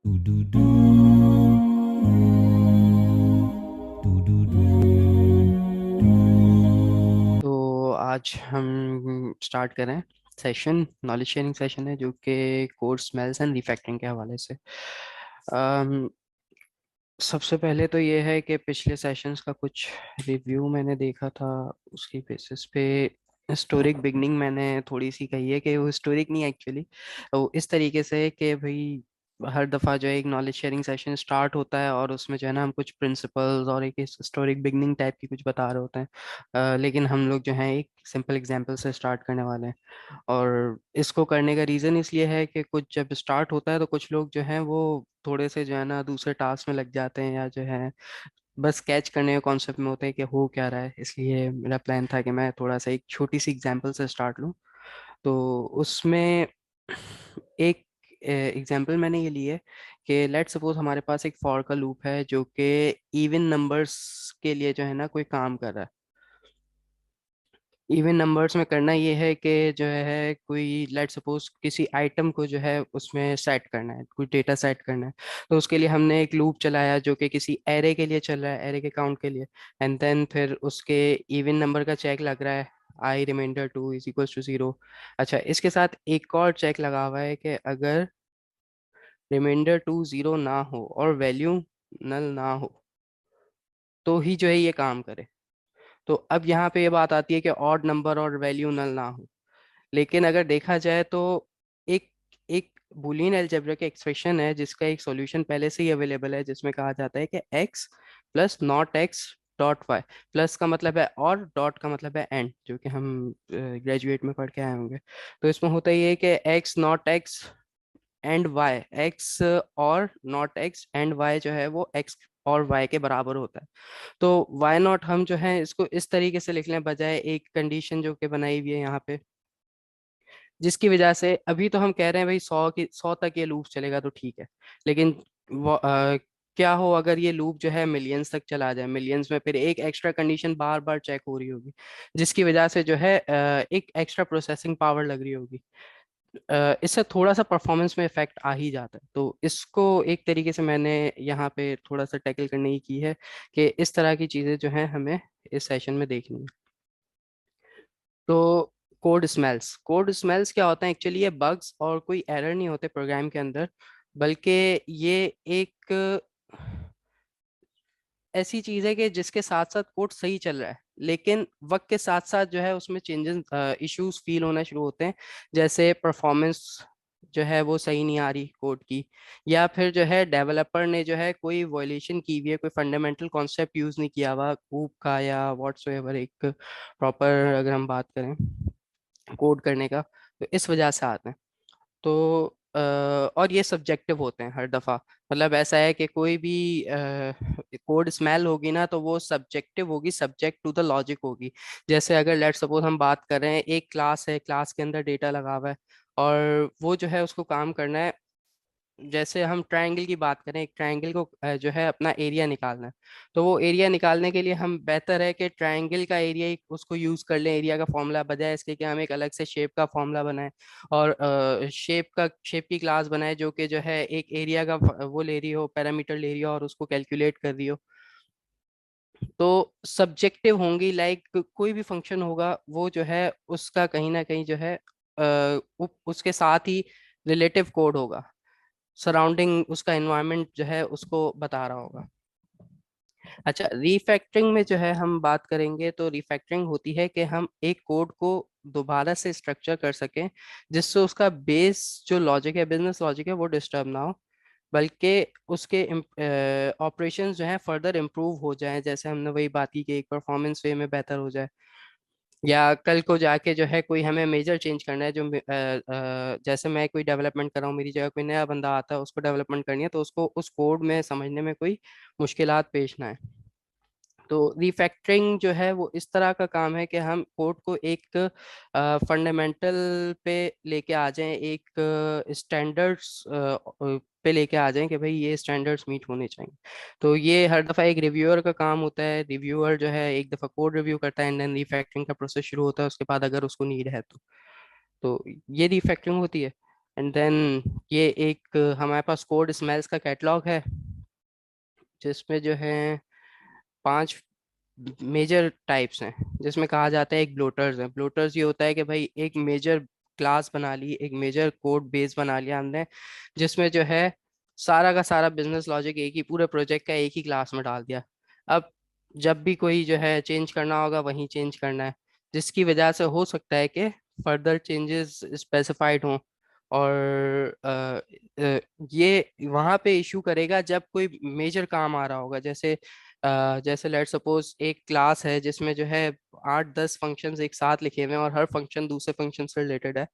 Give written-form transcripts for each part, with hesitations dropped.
Do do do do do do. तो आज हम स्टार्ट करें सेशन। नॉलेज शेयरिंग सेशन है जो कि कोड स्मेल्स एंड रिफैक्टिंग के हवाले से। अम, सबसे पहले तो ये है कि पिछले सेशंस का कुछ रिव्यू मैंने देखा था, उसकी बेसिस पे हिस्टोरिक बिगनिंग मैंने थोड़ी सी कही है कि वो हिस्टोरिक नहीं एक्चुअली, वो इस तरीके से है कि भाई हर दफ़ा जो है एक नॉलेज शेयरिंग सेशन स्टार्ट होता है और उसमें जो है ना हम कुछ प्रिंसिपल्स और एक हिस्टोरिक बिगनिंग टाइप की कुछ बता रहे होते हैं। लेकिन हम लोग जो है एक सिंपल एग्जांपल से स्टार्ट करने वाले हैं। और इसको करने का रीज़न इसलिए है कि कुछ जब स्टार्ट होता है तो कुछ लोग जो हैं वो थोड़े से जो है ना दूसरे टास्क में लग जाते हैं, या जो है बस कैच करने के कॉन्सेप्ट में होते हैं कि हो क्या रहा है। इसलिए मेरा प्लान था कि मैं थोड़ा सा एक छोटी सी एग्जांपल से स्टार्ट लूँ। तो उसमें एक एग्जांपल मैंने ये ली है कि लेट सपोज हमारे पास एक फॉर का लूप है जो कि इवन नंबर्स के लिए जो है ना कोई काम कर रहा है। इवन नंबर्स में करना ये है कि जो है कोई लेट सपोज किसी आइटम को जो है उसमें सेट करना है, कोई डेटा सेट करना है। तो उसके लिए हमने एक लूप चलाया जो कि किसी एरे के लिए चल रहा है, एरे के काउंट के लिए। एंड देन फिर उसके इवन नंबर का चेक लग रहा है, आई रिमाइंडर 2 = 0। अच्छा, इसके साथ एक और चेक लगा हुआ है कि अगर रिमाइंडर 2 0 ना हो और वैल्यू नल ना हो तो ही जो है ये काम करे। तो अब यहाँ पे ये बात आती है कि ऑड नंबर और वैल्यू नल ना हो। लेकिन अगर देखा जाए तो एक एक बूलियन अलजेब्रा एक्सप्रेशन है जिसका एक सॉल्यूशन पहले से ही अवेलेबल है, जिसमें कहा जाता है कि x plus not x dot y. Plus का मतलब है और, डॉट का मतलब है एंड, जो कि हम ग्रेजुएट में पढ़ के आए होंगे। तो इसमें होता ही है कि x not x and y, एक्स और नॉट एक्स एंड वाई जो है वो x और y के बराबर होता है। तो वाई नॉट हम जो है इसको इस तरीके से लिख लें, बजाय एक कंडीशन जो कि बनाई हुई है यहाँ पे, जिसकी वजह से अभी तो हम कह रहे हैं भाई 100 तक ये लूप चलेगा तो ठीक है। लेकिन क्या हो अगर ये लूप जो है मिलियंस तक चला जाए, मिलियंस में फिर एक एक्स्ट्रा कंडीशन बार बार चेक हो रही होगी, जिसकी वजह से जो है एक एक्स्ट्रा प्रोसेसिंग पावर लग रही होगी। इससे थोड़ा सा परफॉर्मेंस में इफेक्ट आ ही जाता है। तो इसको एक तरीके से मैंने यहाँ पे थोड़ा सा टैकल करने की है कि इस तरह की चीज़ें जो हैं हमें इस सेशन में देखनी है। तो कोड स्मेल्स क्या होता है एक्चुअली? ये बग्स और कोई एरर नहीं होते प्रोग्राम के अंदर, बल्कि ये एक ऐसी चीज है कि जिसके साथ साथ कोड सही चल रहा है, लेकिन वक्त के साथ साथ जो है उसमें चेंजेस, इश्यूज फील होना शुरू होते हैं। जैसे परफॉर्मेंस जो है वो सही नहीं आ रही कोड की, या फिर जो है डेवलपर ने जो है कोई वॉयलेशन की हुई है, कोई फंडामेंटल कॉन्सेप्ट यूज नहीं किया हुआ कूब का या व्हाट्सएवर, एक प्रॉपर अगर हम बात करें कोड करने का, तो इस वजह से आते हैं। तो और ये सब्जेक्टिव होते हैं हर दफ़ा। मतलब ऐसा है कि कोई भी कोड स्मेल होगी ना तो वो सब्जेक्टिव होगी, सब्जेक्ट टू द लॉजिक होगी। जैसे अगर लेट सपोज हम बात कर रहे हैं, एक क्लास है, क्लास के अंदर डेटा लगा हुआ है और वो जो है उसको काम करना है। जैसे हम ट्रायंगल की बात करें, एक ट्रायंगल को जो है अपना एरिया निकालना है। तो वो एरिया निकालने के लिए हम बेहतर है कि ट्रायंगल का एरिया उसको यूज कर लें एरिया का फॉर्मूला, बजाय इसके कि हम एक अलग से शेप का फॉर्मूला बनाएं और शेप की क्लास बनाए जो कि जो है एक एरिया का वो ले रही हो, पैरामीटर ले रही हो और उसको कैलकुलेट कर रही हो। तो सब्जेक्टिव होंगी, लाइक कोई भी फंक्शन होगा वो जो है उसका कहीं ना कहीं जो है उसके साथ ही रिलेटिव कोड होगा, सराउंडिंग उसका एनवायरनमेंट जो है उसको बता रहा होगा। अच्छा, रीफैक्टरिंग में जो है हम बात करेंगे, तो रीफैक्टरिंग होती है कि हम एक कोड को दोबारा से स्ट्रक्चर कर सकें जिससे उसका बेस जो लॉजिक है, बिजनेस लॉजिक है, वो डिस्टर्ब ना हो, बल्कि उसके ऑपरेशंस जो हैं फर्दर इम्प्रूव हो जाएं। जैसे हमने वही बात की कि एक परफॉर्मेंस वे में बेहतर हो जाए, या कल को जाके जो है कोई हमें मेजर चेंज करना है, जैसे मैं कोई डेवलपमेंट कर रहा हूँ, मेरी जगह कोई नया बंदा आता है, उसको डेवलपमेंट करनी है, तो उसको उस कोड में समझने में कोई मुश्किलात पेश ना है। तो रिफैक्टरिंग जो है वो इस तरह का काम है कि हम कोड को एक फंडामेंटल पे लेके आ जाएं, एक स्टैंडर्ड्स पे लेके आ जाएं कि भाई ये स्टैंडर्ड्स मीट होने चाहिए। तो ये हर दफ़ा एक रिव्यूअर का काम होता है। रिव्यूअर जो है एक दफ़ा कोड रिव्यू करता है एंड देन रिफैक्टरिंग का प्रोसेस शुरू होता है उसके बाद, अगर उसको नीड है तो ये रिफैक्टरिंग होती है। एंड देन ये एक हमारे पास कोड स्मेल्स का कैटलॉग है, जिसमें जो है 5 मेजर टाइप्स हैं, जिसमें कहा जाता है एक ब्लोटर्स है। ब्लोटर्स ये होता है कि भाई एक मेजर क्लास बना ली, एक मेजर कोड बेस बना लिया हमने, जिसमें जो है सारा का सारा बिजनेस लॉजिक एक ही पूरे प्रोजेक्ट का एक ही क्लास में डाल दिया। अब जब भी कोई जो है चेंज करना होगा वहीं चेंज करना है, जिसकी वजह से हो सकता है कि फर्दर चेंजेस स्पेसिफाइड हों। और ये वहाँ पे इशू करेगा जब कोई मेजर काम आ रहा होगा। जैसे लेट सपोज एक क्लास है जिसमें जो है 8-10 फंक्शंस एक साथ लिखे हुए हैं और हर फंक्शन दूसरे फंक्शन से रिलेटेड है।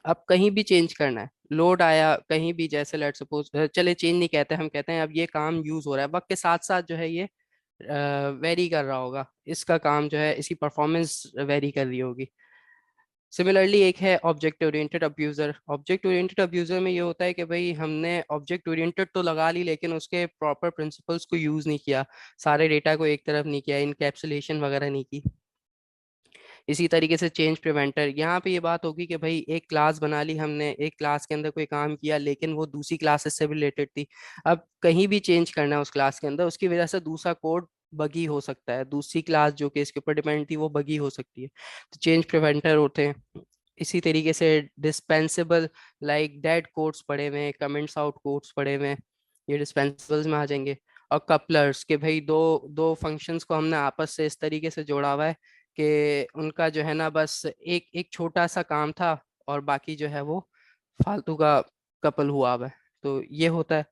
अब कहीं भी चेंज करना है, लोड आया कहीं भी, जैसे लेट सपोज, चले चेंज नहीं कहते, हम कहते हैं अब ये काम यूज हो रहा है, वक्त के साथ साथ जो है ये वेरी कर रहा होगा, इसका काम जो है इसकी परफॉर्मेंस वेरी कर रही होगी। सिमिलरली एक है object oriented abuser. Object oriented abuser में ये होता है कि भाई हमने ऑब्जेक्ट ओरिएंटेड तो लगा ली, लेकिन उसके प्रॉपर प्रिंसिपल्स को यूज नहीं किया, सारे डेटा को एक तरफ नहीं किया, इनकैप्सुलेशन वगैरह नहीं की। इसी तरीके से चेंज प्रिवेंटर, यहाँ पे ये बात होगी कि भाई एक क्लास बना ली हमने, एक क्लास के अंदर कोई काम किया, लेकिन वो दूसरी क्लासेस से भी रिलेटेड थी। अब कहीं भी चेंज करना है उस क्लास के अंदर, उसकी वजह से दूसरा कोड बगी हो सकता है, दूसरी क्लास जो कि इसके ऊपर डिपेंड थी वो बगी हो सकती है, तो चेंज प्रिवेंटर होते हैं। इसी तरीके से डिस्पेंसेबल, लाइक डेड कोड्स पड़े हुए हैं, कमेंट्स आउट कोड्स पड़े हुए हैं, ये डिस्पेंसेबल्स में आ जाएंगे। और कपलर्स के भाई दो दो फंक्शंस को हमने आपस से इस तरीके से जोड़ा हुआ है कि उनका जो है ना बस एक एक छोटा सा काम था, और बाकी जो है वो फालतू का कपल हुआ हुआ है, तो ये होता है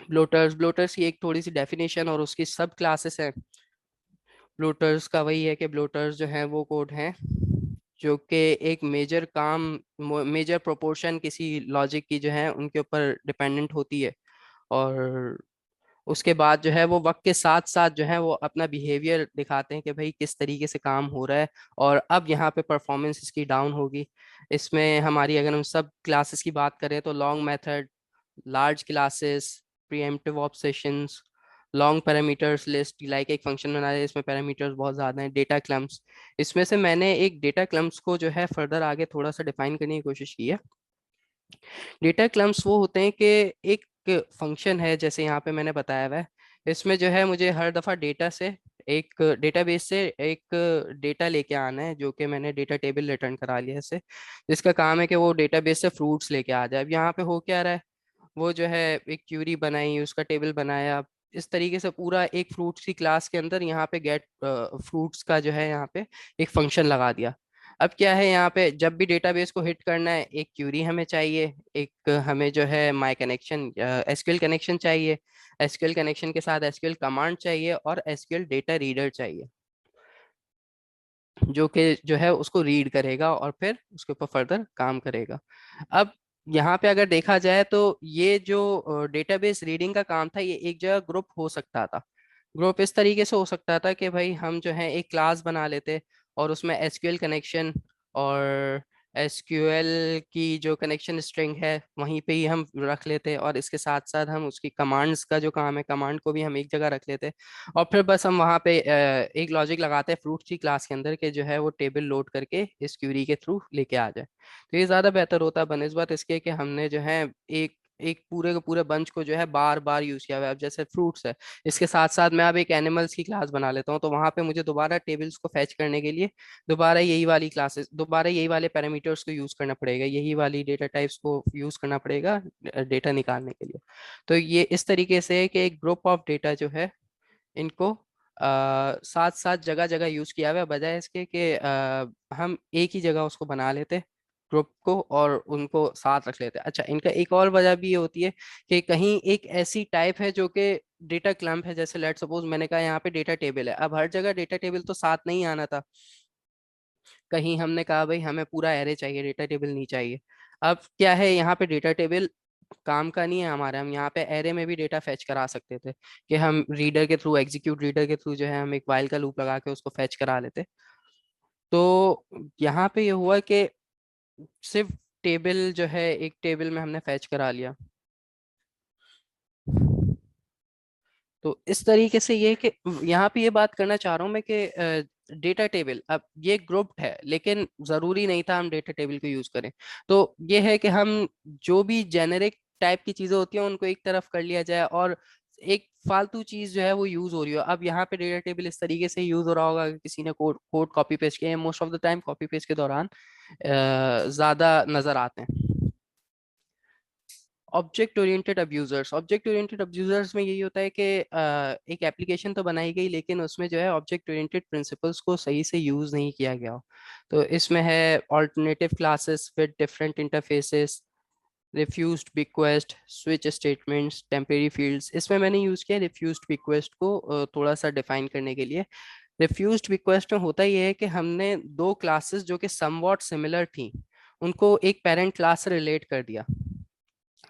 ब्लोटर्स। ब्लोटर्स की एक थोड़ी सी डेफिनेशन और उसकी सब क्लासेस हैं। ब्लोटर्स का वही है कि ब्लोटर्स जो हैं वो कोड हैं जो कि एक मेजर काम, मेजर प्रोपोर्शन किसी लॉजिक की जो है उनके ऊपर डिपेंडेंट होती है, और उसके बाद जो है वो वक्त के साथ साथ जो है वो अपना बिहेवियर दिखाते हैं कि भाई किस तरीके से काम हो रहा है, और अब यहाँ पे परफॉर्मेंस इसकी डाउन होगी। इसमें हमारी अगर हम सब क्लासेस की बात करें तो long method, large classes, pre-emptive obsessions, long parameters list, like एक फंक्शन बना है इसमें पैरामीटर्स बहुत ज़्यादा हैं, डेटा क्लम्प्स। इसमें से मैंने एक डेटा क्लम्प्स को जो है फर्दर आगे थोड़ा सा डिफाइन करने की कोशिश की है। डेटा क्लम्प्स वो होते हैं कि एक फंक्शन है, जैसे यहाँ पे मैंने बताया हुआ है, इसमें जो है मुझे हर दफ़ा डेटा से, एक डेटाबेस से एक डेटा लेके आना है, जो कि मैंने डेटा टेबल रिटर्न करा लिया है इससे, जिसका काम है कि वो डेटाबेस से फ्रूट्स लेके आ जाए। अब यहाँ पे हो क्या रहा है, वो जो है एक क्यूरी बनाई, उसका टेबल बनाया, इस तरीके से पूरा एक फ्रूट्स की क्लास के अंदर यहाँ पे गेट फ्रूट्स का जो है यहाँ पे एक फंक्शन लगा दिया। अब क्या है, यहाँ पे जब भी डेटाबेस को हिट करना है, एक क्यूरी हमें चाहिए, एक हमें जो है माई कनेक्शन एसक्यूएल कनेक्शन चाहिए, एसक्यूएल कनेक्शन के साथ एसक्यूएल कमांड चाहिए, और एसक्यूएल डेटा रीडर चाहिए, जो कि जो है उसको रीड करेगा और फिर उसके ऊपर फर्दर काम करेगा। अब यहाँ पे अगर देखा जाए तो ये जो डेटाबेस रीडिंग का काम था, ये एक जगह ग्रुप हो सकता था। ग्रुप इस तरीके से हो सकता था कि भाई हम जो है एक क्लास बना लेते, और उसमें एसक्यूएल कनेक्शन और एसक्यूएल की जो कनेक्शन स्ट्रिंग है वहीं पे ही हम रख लेते, और इसके साथ साथ हम उसकी कमांड्स का जो काम है, कमांड को भी हम एक जगह रख लेते, और फिर बस हम वहाँ पे एक लॉजिक लगाते हैं फ्रूट की क्लास के अंदर के जो है वो टेबल लोड करके इस क्यूरी के थ्रू लेके आ जाए। तो ये ज़्यादा बेहतर होता है बनस्बत इसके कि हमने जो है एक एक पूरे के पूरे बंच को जो है बार बार यूज किया हुआ है। अब जैसे फ्रूट्स है, इसके साथ साथ मैं अब एक एनिमल्स की क्लास बना लेता हूँ, तो वहां पे मुझे दोबारा टेबल्स को फैच करने के लिए दोबारा यही वाली क्लासेस, दोबारा यही वाले पैरामीटर्स को यूज करना पड़ेगा, यही वाली डेटा टाइप्स को यूज करना पड़ेगा डेटा निकालने के लिए। तो ये इस तरीके से है कि एक ग्रुप ऑफ डेटा जो है इनको साथ साथ जगह जगह यूज किया हुआ है, बजाय इसके कि हम एक ही जगह उसको बना लेते ग्रुप को और उनको साथ रख लेते। अच्छा, इनका एक और वजह भी ये होती है कि कहीं एक ऐसी टाइप है जो कि डेटा क्लम्प है, जैसे लेट सपोज मैंने कहा यहाँ पे डेटा टेबल है, अब हर जगह डेटा टेबल तो साथ नहीं आना था, कहीं हमने कहा भाई हमें पूरा एरे चाहिए, डेटा टेबल नहीं चाहिए। अब क्या है, यहाँ पे डेटा टेबल काम का नहीं है हमारे, हम यहाँ पे एरे में भी डेटा फेच करा सकते थे, कि हम रीडर के थ्रू, एग्जीक्यूट रीडर के थ्रू जो है हम एक वाइल का लूप लगा के उसको फेच करा लेते। तो यहाँ पे ये हुआ कि सिर्फ टेबल जो है, एक टेबल में हमने फेच करा लिया। तो इस तरीके से ये कि यहाँ पे ये बात करना चाह रहा हूँ मैं कि डेटा टेबल, अब ये ग्रुप्ड है लेकिन जरूरी नहीं था हम डेटा टेबल को यूज करें। तो ये है कि हम जो भी जेनेरिक टाइप की चीजें होती हैं उनको एक तरफ कर लिया जाए, और एक फालतू चीज जो है वो यूज हो रही हो। अब यहाँ पे डेटा टेबल इस तरीके से यूज हो रहा होगा कि किसी ने कोड कोड कॉपी पेस्ट किया है, most of the time copy paste के दौरान ज्यादा नजर आते हैं। ऑब्जेक्ट ओरिएंटेड अब्यूजर्स में यही होता है कि एक एप्लीकेशन तो बनाई गई लेकिन उसमें जो है ऑब्जेक्ट ओरिएंटेड प्रिंसिपल्स को सही से यूज नहीं किया गया हो। तो इसमें है alternative classes with different interfaces, refused request, switch statements, temporary fields. इसमें मैंने यूज किया रिफ्यूज्ड रिक्वेस्ट को थोड़ा सा डिफाइन करने के लिए। रिफ्यूज्ड रिक्वेस्ट में होता ये है कि हमने दो क्लासेस जो कि समवॉट सिमिलर थी उनको एक पेरेंट क्लास से रिलेट कर दिया।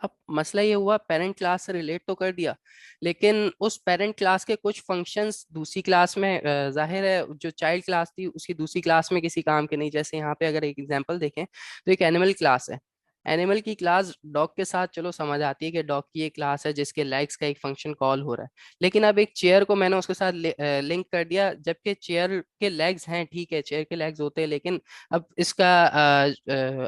अब मसला ये हुआ, पेरेंट क्लास से रिलेट तो कर दिया लेकिन उस पेरेंट क्लास के कुछ फंक्शंस दूसरी क्लास में जाहिर है जो चाइल्ड क्लास थी उसकी दूसरी क्लास में किसी काम के नहीं। जैसे यहाँ पे अगर एक एग्जांपल देखें तो एक एनिमल क्लास है। एनिमल की क्लास डॉग के साथ चलो समझ आती है कि डॉग की एक क्लास है जिसके लेग्स का एक फंक्शन कॉल हो रहा है। लेकिन अब एक चेयर को मैंने उसके साथ लिंक कर दिया, जबकि चेयर के लेग्स हैं, ठीक है चेयर के लेग्स होते हैं, लेकिन अब इसका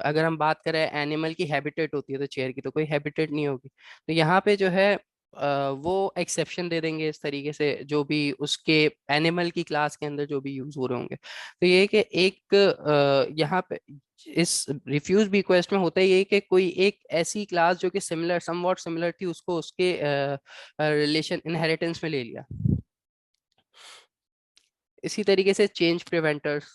अगर हम बात करें एनिमल की हैबिटेट होती है तो चेयर की तो कोई हैबिटेट नहीं होगी। तो यहाँ पे जो है वो एक्सेप्शन दे देंगे इस तरीके से जो भी उसके एनिमल की क्लास के अंदर जो भी यूज हो रहे होंगे। तो ये कि एक यहाँ पे इस रिफ्यूज रिक्वेस्ट में होता है ये कि कोई एक ऐसी क्लास जो कि सिमिलर समवॉट सिमिलर थी उसको उसके रिलेशन इनहेरिटेंस में ले लिया। इसी तरीके से चेंज प्रिवेंटर्स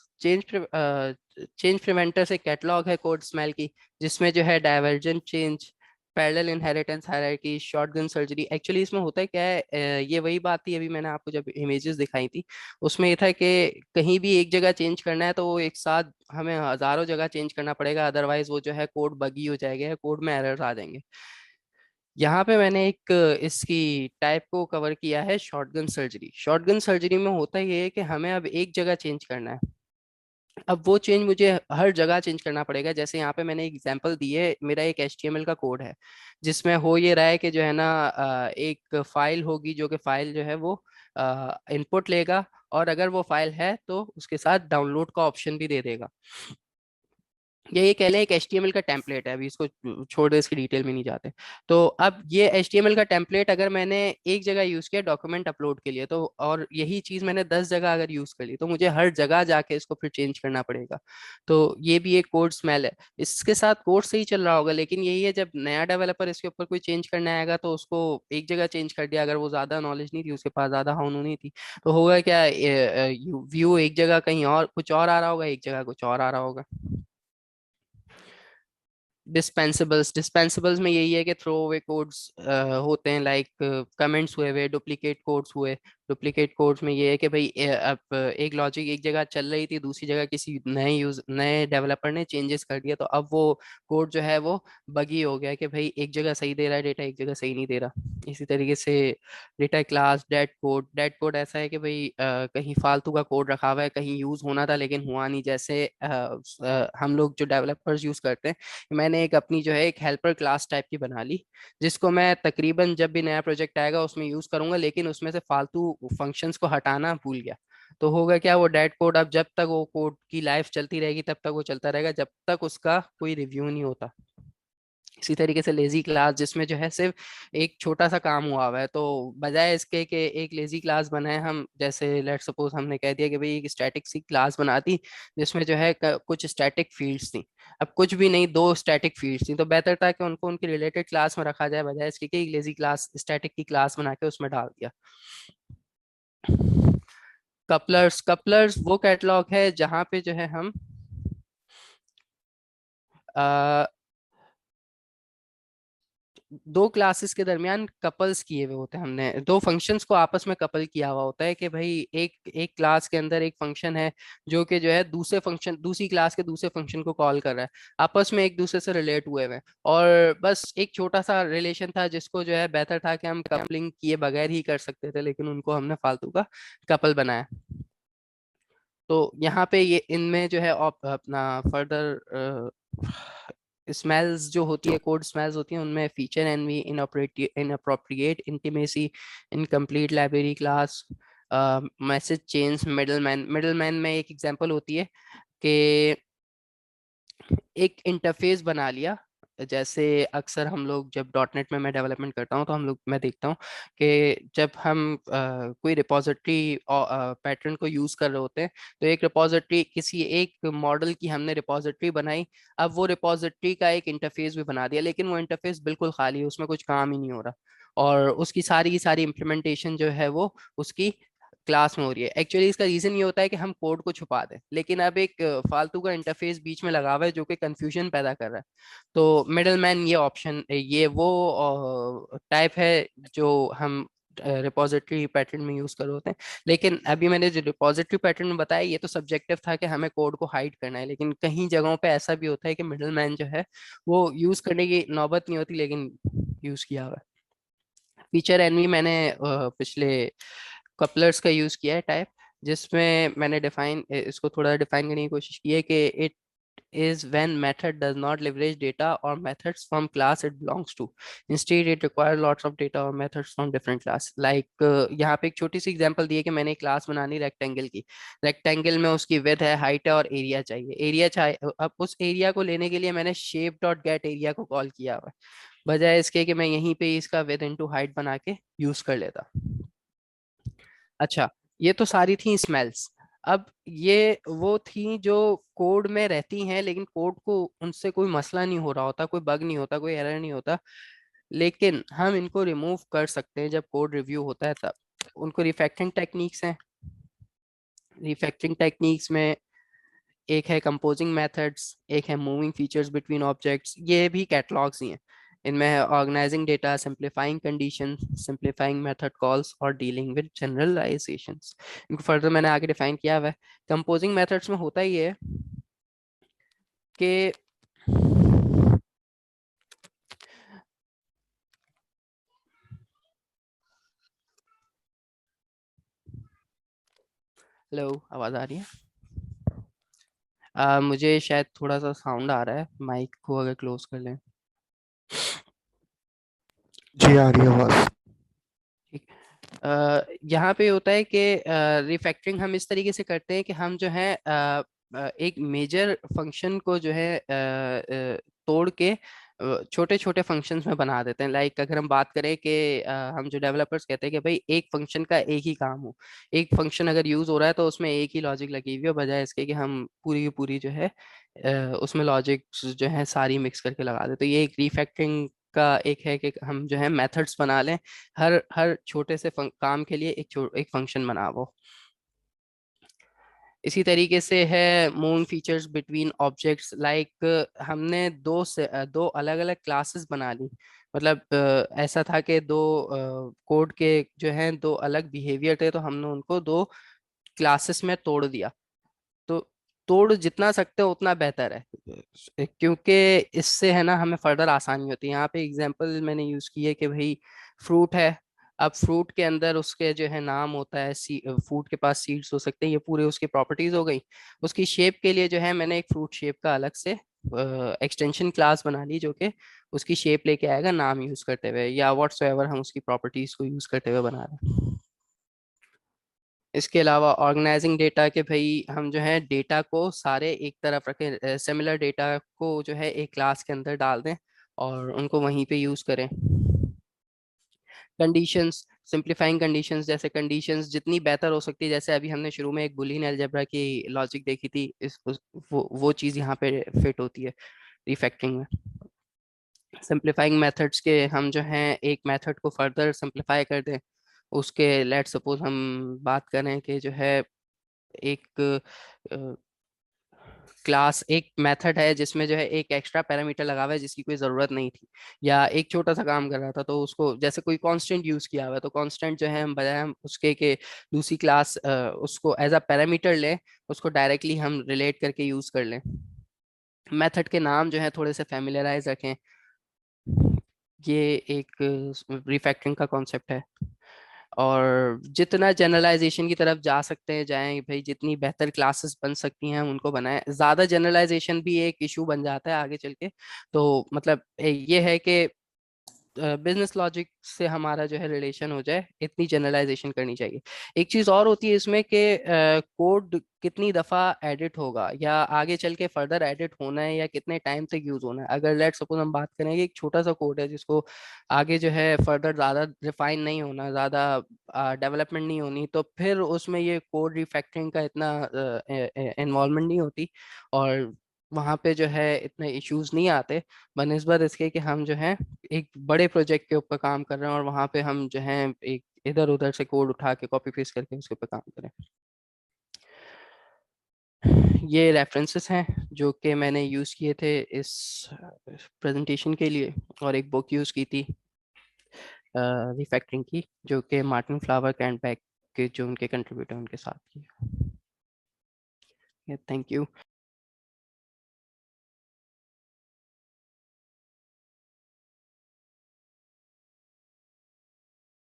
एक कैटलॉग है कोड स्मेल की, जिसमें जो है divergent change, parallel inheritance hierarchy, shotgun surgery. Actually इसमें होता है क्या है, ये वही बात थी अभी मैंने आपको जब इमेजेस दिखाई थी उसमें ये था कि कहीं भी एक जगह चेंज करना है तो वो एक साथ हमें हजारों जगह चेंज करना पड़ेगा, अदरवाइज वो जो है कोड बगी हो जाएगा, कोड में एरर्स आ जाएंगे। यहाँ पे मैंने एक इसकी टाइप को कवर किया है शॉटगन सर्जरी। शॉटगन सर्जरी में होता ये है कि हमें अब एक जगह चेंज करना है। अब वो चेंज मुझे हर जगह चेंज करना पड़ेगा। जैसे यहाँ पे मैंने एक एग्जांपल दी है, मेरा एक HTML का कोड है जिसमें हो ये रहा है कि जो है ना एक फाइल होगी जो कि फाइल जो है वो इनपुट लेगा, और अगर वो फाइल है तो उसके साथ डाउनलोड का ऑप्शन भी दे देगा। ये कह लें एक HTML का टेम्पलेट है, अभी इसको छोड़ दे, इसकी डिटेल में नहीं जाते। तो अब ये HTML का टेम्पलेट अगर मैंने एक जगह यूज किया डॉक्यूमेंट अपलोड के लिए, तो और यही चीज मैंने 10 जगह अगर यूज कर ली तो मुझे हर जगह जाके इसको फिर चेंज करना पड़ेगा। तो ये भी एक कोड स्मेल है। इसके साथ कोड सही चल रहा होगा लेकिन यही है जब नया डेवलपर इसके ऊपर कोई चेंज करने आएगा तो उसको एक जगह चेंज कर दिया, अगर वो ज्यादा नॉलेज नहीं थी उसके पास, ज्यादा हाउन नहीं थी, तो होगा क्या, व्यू एक जगह कहीं और कुछ और आ रहा होगा, एक जगह कुछ और आ रहा होगा। डिस्पेंसिबल्स में यही है कि थ्रो अवे कोड्स होते हैं, लाइक कमेंट्स हुए डुप्लीकेट कोड्स हुए। डुप्लीकेट कोड्स में ये है कि भाई अब एक लॉजिक एक जगह चल रही थी, दूसरी जगह किसी नए डेवलपर ने चेंजेस कर दिया, तो अब वो कोड जो है वो बगी हो गया कि भाई एक जगह सही दे रहा है डेटा, एक जगह सही नहीं दे रहा। इसी तरीके से डेटा क्लास डेट कोड ऐसा है कि भाई कहीं फालतू का कोड रखा हुआ है, कहीं यूज होना था लेकिन हुआ नहीं। जैसे हम लोग जो डेवलपर्स यूज करते हैं, मैंने एक अपनी जो है एक हेल्पर क्लास टाइप की बना ली जिसको मैं तकरीबन जब भी नया प्रोजेक्ट आएगा उसमें यूज करूंगा, लेकिन उसमें से फालतू फंक्शंस को हटाना भूल गया। तो होगा क्या, वो डेड कोड अब जब तक वो कोड की लाइफ चलती रहेगी तब तक वो चलता रहेगा, जब तक उसका कोई रिव्यू नहीं होता। इसी तरीके से लेजी क्लास, जिसमें जो है सिर्फ एक छोटा सा काम हुआ हुआ है, तो बजाय इसके कि एक लेजी क्लास बनाए हम, जैसे लेट सपोज हमने कह दिया कि भाई एक स्टैटिक सी क्लास बना दी जिसमें जो है कुछ स्टैटिक फील्ड्स थी। अब कुछ भी नहीं, दो स्टैटिक फील्ड्स थी, तो बेहतर था कि उनको उनकी रिलेटेड क्लास में रखा जाए बजाय इसके कि एक लेजी क्लास स्टैटिक की क्लास बना के उसमें डाल दिया। कपलर्स वो कैटलॉग है जहाँ पे जो है हम दो क्लासेस के दरमियान कपल्स किए हुए होते हैं, हमने दो फंक्शंस को आपस में कपल किया हुआ होता है कि भाई एक एक क्लास के अंदर एक फंक्शन है जो कि जो है दूसरी क्लास के दूसरे फंक्शन को कॉल कर रहा है, आपस में एक दूसरे से रिलेट हुए हुए हैं, और बस एक छोटा सा रिलेशन था जिसको जो है बेहतर था कि हम कपलिंग किए बगैर ही कर सकते थे, लेकिन उनको हमने फालतू का कपल बनाया। तो यहाँ पे ये इनमें जो है अपना फर्दर स्मेल्स जो होती है, कोड स्मेल्स होती हैं, उनमें feature envy, inappropriate intimacy, incomplete library class, message chains, middleman में एक एग्जांपल होती है कि एक इंटरफेस बना लिया। जैसे अक्सर हम लोग जब डॉट नेट में मैं डेवलपमेंट करता हूँ तो मैं देखता हूँ कि जब हम कोई रिपोजिटरी पैटर्न को यूज कर रहे होते हैं, तो एक रिपोजिटरी, किसी एक मॉडल की हमने रिपोजिटरी बनाई। अब वो रिपोजिटरी का एक इंटरफेस भी बना दिया, लेकिन वो इंटरफेस बिल्कुल खाली है, उसमें कुछ काम ही नहीं हो रहा, और उसकी सारी की सारी इम्प्लीमेंटेशन जो है वो उसकी क्लास में हो रही है। एक्चुअली इसका रीजन ये होता है कि हम कोड को छुपा दें, लेकिन अब एक फालतू का इंटरफेस बीच में लगा हुआ है जो कि कंफ्यूजन पैदा कर रहा है। तो मिडलमैन ये ऑप्शन, ये वो टाइप है जो हम रिपोजिटरी पैटर्न में यूज कर रहे होते हैं। लेकिन अभी मैंने जो रिपोजिटरी पैटर्न बताया ये तो सब्जेक्टिव था कि हमें कोड को हाइड करना है, लेकिन कहीं जगहों पे ऐसा भी होता है कि मिडलमैन जो है वो यूज करने की नौबत नहीं होती, लेकिन यूज किया हुआ है। फीचर एनवी मैंने पिछले कपलर्स का यूज किया है टाइप, जिसमें मैंने इसको थोड़ा डिफाइन करने की कोशिश की है कि it is when method does not leverage data or methods from class it belongs to. Instead, it requires lots of data or methods from different class. Like यहाँ पे एक छोटी सी एग्जांपल दी है कि मैंने क्लास बनानी रेक्टेंगल की। रेक्टेंगल में उसकी विड्थ है, हाइट है और एरिया चाहिए। एरिया चाहिए, अब उस एरिया को लेने के लिए मैंने शेप डॉट गेट एरिया को कॉल किया हुआ है, बजाय इसके कि मैं यहीं पे इसका विड्थ इनटू हाइट बना के यूज कर लेता। अच्छा, ये तो सारी थी स्मेल्स। अब ये वो थी जो कोड में रहती हैं, लेकिन कोड को उनसे कोई मसला नहीं हो रहा होता, कोई बग नहीं होता, कोई एरर नहीं होता, लेकिन हम इनको रिमूव कर सकते हैं जब कोड रिव्यू होता है तब। उनको रिफैक्टरिंग टेक्निक्स हैं। रिफैक्टरिंग टेक्निक्स में एक है कंपोजिंग मेथड्स, एक है मूविंग फीचर्स बिटवीन ऑब्जेक्ट्स, ये भी कैटलॉग्स ही हैं। इनमें है organising data, simplifying condition, simplifying method calls और डीलिंग विद जनरलाइजेशंस। इनको फर्दर मैंने आगे डिफाइन किया हुआ है। कंपोजिंग मेथड्स में होता ही है कि हेलो, आवाज आ रही है? मुझे शायद थोड़ा सा साउंड आ रहा है, माइक को अगर क्लोज कर लें। जी आ रही है आवाज। ठीक। यहाँ पे होता है कि रिफैक्टरिंग हम इस तरीके से करते हैं कि हम जो है एक मेजर फंक्शन को जो है तोड़ के छोटे छोटे फंक्शंस में बना देते हैं। लाइक अगर हम बात करें कि हम जो डेवलपर्स कहते हैं कि भाई एक फंक्शन का एक ही काम हो, एक फंक्शन अगर यूज हो रहा है तो उसमें एक ही लॉजिक लगी हुई हो, बजाय इसके कि हम पूरी की पूरी जो है उसमें लॉजिक जो है सारी मिक्स करके लगा दें। तो ये एक रिफैक्टरिंग का एक है कि हम जो है मेथड्स बना लें, हर हर छोटे से काम के लिए एक फंक्शन बना वो। इसी तरीके से है moving features between objects. Like हमने दो अलग अलग क्लासेस बना ली। मतलब ऐसा था कि दो कोड के जो हैं दो अलग बिहेवियर थे, तो हमने उनको दो क्लासेस में तोड़ दिया। तो तोड़ जितना सकते हो उतना बेहतर है, क्योंकि इससे है ना हमें फर्दर आसानी होती है। यहाँ पे एग्जांपल मैंने यूज की है कि भाई फ्रूट है। अब फ्रूट के अंदर उसके जो है नाम होता है, फ्रूट के पास सीड्स हो सकते हैं, ये पूरे उसकी प्रॉपर्टीज हो गई। उसकी शेप के लिए जो है मैंने एक फ्रूट शेप का अलग से एक्सटेंशन क्लास बना ली, जो कि उसकी शेप लेके आएगा नाम यूज करते हुए, या व्हाट्सएवर हम उसकी प्रॉपर्टीज को यूज करते हुए बना रहे हैं। इसके अलावा ऑर्गेनाइजिंग डेटा के भाई हम जो है डेटा को सारे एक तरफ रखें, सिमिलर डेटा को जो है एक क्लास के अंदर डाल दें और उनको वहीं पे यूज करें। कंडीशंस, सिंप्लीफाइंग कंडीशंस, जैसे कंडीशंस जितनी बेहतर हो सकती है, जैसे अभी हमने शुरू में एक बुलियन अलजेब्रा की लॉजिक देखी थी, वो चीज़ यहाँ पे फिट होती है रिफैक्टरिंग में। सिंप्लीफाइंग मेथड्स के हम जो हैं एक मेथड को फर्दर सिंप्लीफाई कर दें। उसके लेट सपोज हम बात करें कि जो है एक क्लास, एक मेथड है जिसमें जो है एक एक्स्ट्रा पैरामीटर लगा हुआ है जिसकी कोई ज़रूरत नहीं थी, या एक छोटा सा काम कर रहा था, तो उसको जैसे कोई कांस्टेंट यूज़ किया हुआ है, तो कांस्टेंट जो है हम बजाय हम उसके के दूसरी क्लास उसको एज अ पैरामीटर लें, उसको डायरेक्टली हम रिलेट करके यूज़ कर लें। मेथड के नाम जो है थोड़े से फेमिलियराइज रखें। ये एक रिफैक्टरिंग का कॉन्सेप्ट है। और जितना जनरलाइजेशन की तरफ जा सकते हैं जाएं भाई, जितनी बेहतर क्लासेस बन सकती हैं हम उनको बनाएं। ज़्यादा जनरलाइजेशन भी एक इशू बन जाता है आगे चल के। तो मतलब ये है कि बिजनेस लॉजिक से हमारा जो है रिलेशन हो जाए, इतनी जनरलाइजेशन करनी चाहिए। एक चीज और होती है इसमें कि कोड कितनी दफा एडिट होगा या आगे चल के फर्दर एडिट होना है या कितने टाइम तक यूज होना है। अगर लेट सपोज हम बात करें कि एक छोटा सा कोड है जिसको आगे जो है फर्दर ज़्यादा रिफाइन नहीं होना, ज़्यादा डेवलपमेंट नहीं होनी, तो फिर उसमें ये कोड रिफैक्टरिंग का इतना इन्वॉल्वमेंट नहीं होती और वहाँ पे जो है इतने इश्यूज नहीं आते, बनिस्बत इसके कि हम जो है एक बड़े प्रोजेक्ट के ऊपर काम कर रहे हैं और वहाँ पे हम जो है एक इधर उधर से कोड उठा के कॉपी पेस्ट करके उसके ऊपर काम करें। ये रेफरेंसेस हैं जो कि मैंने यूज़ किए थे इस प्रेजेंटेशन के लिए, और एक बुक यूज़ की थी रिफैक्टरिंग की, जो कि मार्टिन फ्लावर एंड बैक के जो उनके कंट्रीब्यूटर उनके साथ की। Thank you.